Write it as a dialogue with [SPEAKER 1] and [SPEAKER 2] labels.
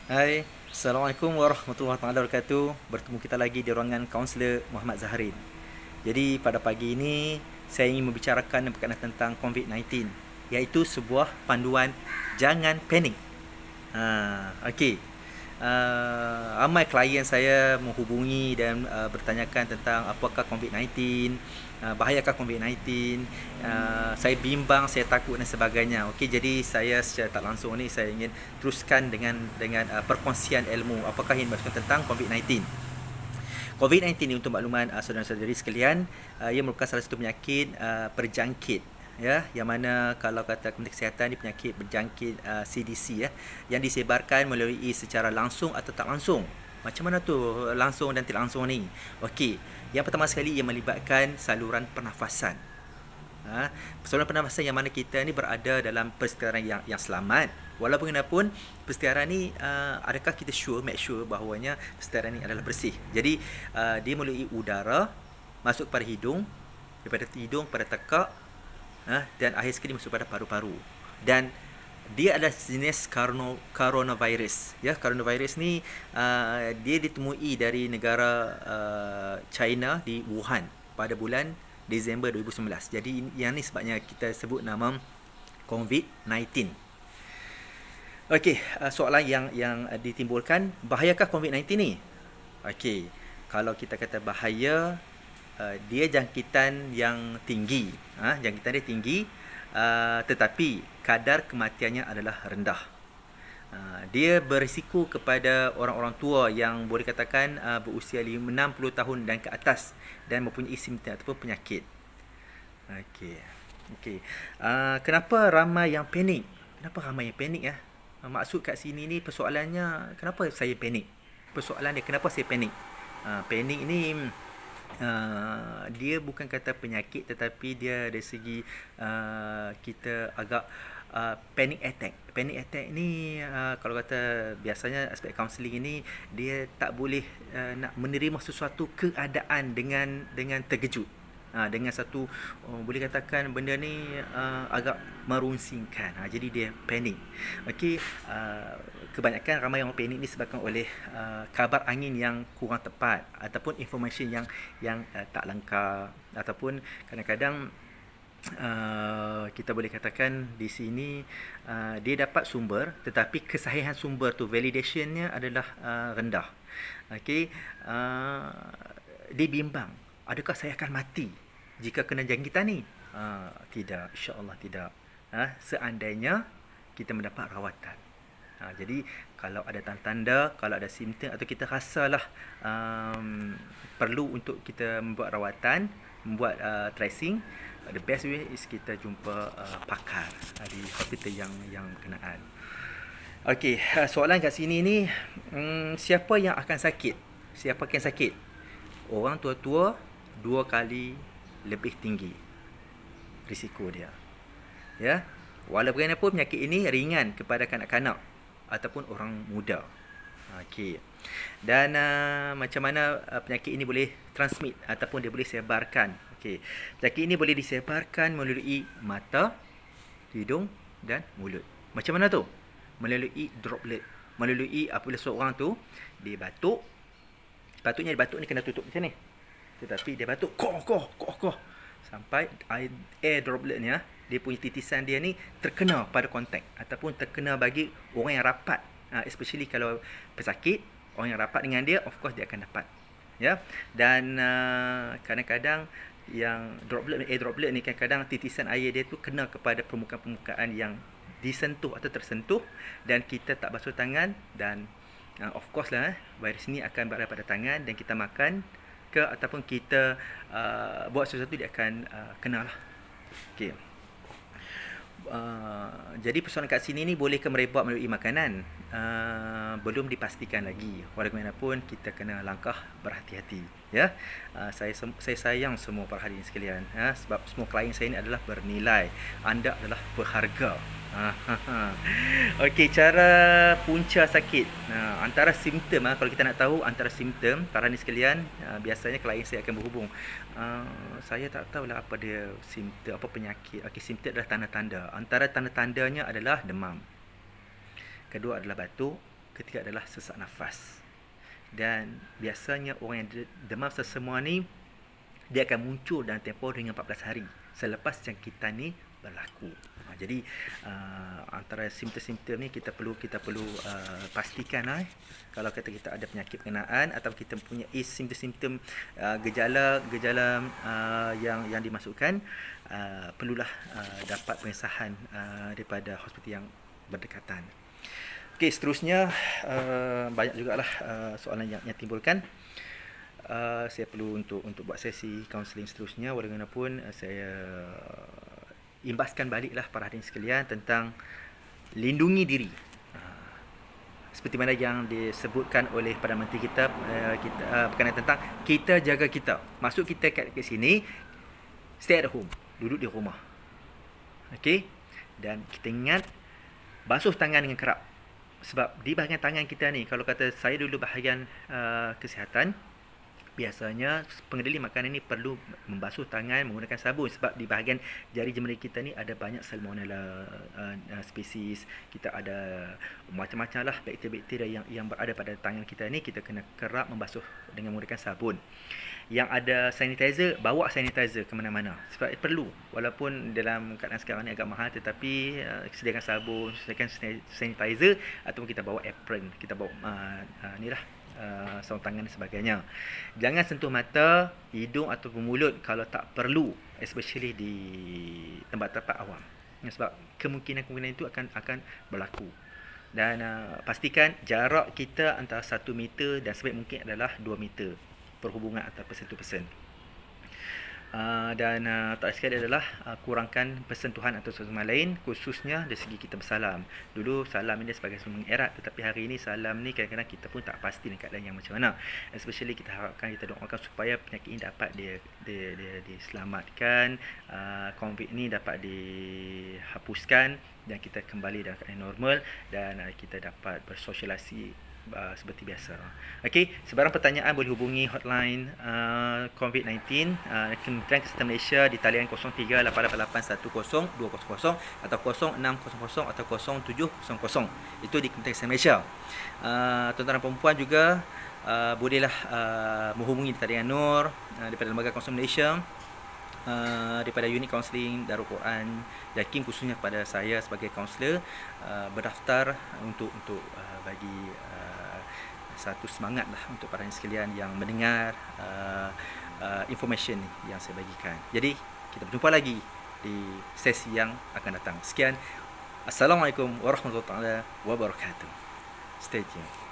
[SPEAKER 1] Hai, Assalamualaikum warahmatullahi wabarakatuh. Bertemu kita lagi di ruangan kaunselor Muhammad Zaharin. Jadi pada pagi ini saya ingin membicarakan berkenaan tentang COVID-19, iaitu sebuah panduan jangan panik. Okey. Ramai klien saya menghubungi dan bertanyakan tentang apakah COVID-19, bahayakah COVID-19, saya bimbang, saya takut dan sebagainya. Okey, jadi saya secara tak langsung ni saya ingin teruskan dengan perkongsian ilmu apakah yang dimaksudkan tentang COVID-19. COVID-19 ini untuk makluman saudara-saudari sekalian, ia merupakan salah satu penyakit berjangkit, ya, yang mana kalau kata Kementerian Kesihatan ni penyakit berjangkit CDC, ya, yang disebarkan melalui secara langsung atau tak langsung. Macam mana tu langsung dan tidak langsung ni? Okey, yang pertama sekali ia melibatkan saluran pernafasan. Saluran pernafasan yang mana kita ni berada dalam persekitaran yang selamat. Walaupun bagaimanapun persekitaran ni adakah kita make sure bahawanya persekitaran ni adalah bersih. Jadi dia melalui udara masuk pada hidung, daripada hidung pada tekak, dan akhir sekali masuk pada paru-paru. Dan dia adalah jenis coronavirus. Ya, coronavirus ni dia ditemui dari negara China di Wuhan pada bulan Disember 2019. Jadi yang ni sebabnya kita sebut nama COVID-19. Okey, soalan yang ditimbulkan, bahayakah COVID-19 ni? Okey, kalau kita kata bahaya, dia jangkitan yang tinggi, jangkitan dia tinggi, tetapi kadar kematiannya adalah rendah. Dia berisiko kepada orang-orang tua yang boleh katakan berusia 60 tahun dan ke atas dan mempunyai simptom ataupun penyakit. Okey. Okey. Kenapa ramai yang panik? Kenapa ramai yang panik, ya? Maksud kat sini ni persoalannya, kenapa saya panik? Persoalan dia kenapa saya panik? Panik ni dia bukan kata penyakit, tetapi dia dari segi kita agak panic attack. Panic attack ni kalau kata biasanya aspek kaunseling ini dia tak boleh nak menerima sesuatu keadaan dengan terkejut. Dengan satu boleh katakan benda ni agak merunsingkan. Jadi dia panik. Okey, kebanyakan ramai yang panik ni disebabkan oleh kabar angin yang kurang tepat ataupun information yang tak lengkap, ataupun kadang-kadang kita boleh katakan di sini dia dapat sumber tetapi kesahihan sumber tu, validationnya adalah rendah. Okey, dia bimbang, adakah saya akan mati jika kena jangkitan ni? Tidak, insya-Allah tidak. Seandainya kita mendapat rawatan. Jadi kalau ada tanda-tanda, kalau ada simptom atau kita rasalah perlu untuk kita membuat rawatan, membuat tracing, the best way is kita jumpa pakar di hospital yang berkenaan. Okey, soalan kat sini ni, siapa yang akan sakit? Siapa akan sakit? Orang tua-tua 2 kali lebih tinggi risiko dia. Ya. Walaupun bagaimanapun penyakit ini ringan kepada kanak-kanak ataupun orang muda. Okey. Dan macam mana penyakit ini boleh transmit ataupun dia boleh sebarkan? Okey. Penyakit ini boleh disebarkan melalui mata, hidung dan mulut. Macam mana tu? Melalui droplet. Melalui apabila seorang tu dia batuk, patutnya dia batuk ni kena tutup macam ni. Tetapi dia batuk koh sampai air droplet ni, dia punya titisan dia ni terkena pada kontak ataupun terkena bagi orang yang rapat, especially kalau pesakit, orang yang rapat dengan dia, of course dia akan dapat, ya. Dan kadang-kadang yang air droplet ni, kadang-kadang titisan air dia tu kena kepada permukaan-permukaan yang disentuh atau tersentuh dan kita tak basuh tangan, dan of course lah virus ni akan berada pada tangan dan kita makan ke ataupun kita buat sesuatu, dia akan kena lah. Okey. Jadi persoalan kat sini ni boleh ke merebak melalui makanan? Belum dipastikan lagi. Walaupun kita kena langkah berhati-hati, ya. Saya sayang semua para hadirin sekalian, sebab semua klien saya ni adalah bernilai. Anda adalah berharga. Okey, cara punca sakit. Antara simptom, kalau kita nak tahu antara simptom para hadirin sekalian, biasanya klien saya akan berhubung. Saya tak tahulah apa dia simptom, apa penyakit. Okey, simptom adalah tanda-tanda. Antara tanda-tandanya adalah demam. Kedua adalah batuk. ketiga adalah sesak nafas. Dan biasanya orang yang demam sesemua ni, dia akan muncul dalam tempoh hingga 14 hari selepas jangkitan ni berlaku. Jadi antara simptom-simptom ni kita perlu pastikan kalau kata kita ada penyakit berkenaan atau kita punya simptom-simptom gejala yang dimasukkan, perlulah dapat pengesahan daripada hospital yang berdekatan. Okey, seterusnya banyak jugalah soalan yang timbulkan. Saya perlu untuk buat sesi kaunseling seterusnya, walaupun saya imbaskan baliklah para hadirin sekalian tentang lindungi diri. Seperti mana yang disebutkan oleh Perdana Menteri kita berkenaan tentang kita jaga kita. Maksud kita kat sini, stay at home, duduk di rumah. Okey? Dan kita ingat basuh tangan dengan kerap. Sebab di bahagian tangan kita ni, kalau kata saya dulu bahagian kesihatan, biasanya pengendali makanan ni perlu membasuh tangan menggunakan sabun, sebab di bahagian jari jemari kita ni ada banyak salmonella spesies. Kita ada macam-macam lah bakteria-bakteria yang berada pada tangan kita ni. Kita kena kerap membasuh dengan menggunakan sabun. Yang ada sanitizer, bawa sanitizer ke mana-mana sebab perlu, walaupun dalam keadaan sekarang ni agak mahal, tetapi sediakan sabun, sediakan sanitizer, ataupun kita bawa apron, kita bawa sarung tangan dan sebagainya. Jangan sentuh mata, hidung ataupun mulut kalau tak perlu, especially di tempat-tempat awam, sebab kemungkinan itu akan berlaku. Dan pastikan jarak kita antara 1 meter dan sebaik mungkin adalah 2 meter perhubungan antara person to person. Dan tak sekali adalah kurangkan persentuhan antara satu sama lain, khususnya dari segi kita bersalam. Dulu salam ini sebagai sebuah erat, tetapi hari ini salam ni kadang-kadang kita pun tak pasti dengan keadaan yang macam mana. Especially kita harapkan, kita doakan supaya penyakit ini dapat diselamatkan, COVID ni dapat dihapuskan dan kita kembali dalam keadaan normal, dan kita dapat bersosialisasi seperti biasa. Okey, sebarang pertanyaan boleh hubungi hotline COVID-19 Kementerian Kesihatan Malaysia di talian 0388810200 atau 0600 atau 0700. Itu di Kementerian Kesihatan Malaysia. Tuan-tuan dan perempuan juga bolehlah menghubungi di talian Nur daripada Lembaga Kaunseling Malaysia, daripada unit kaunseling Darul Quran Yakin, khususnya kepada saya sebagai kaunselor, berdaftar untuk bagi satu semangat lah untuk para sekalian yang mendengar information yang saya bagikan. Jadi kita berjumpa lagi di sesi yang akan datang. Sekian. Assalamualaikum warahmatullahi wabarakatuh. Stay tuned.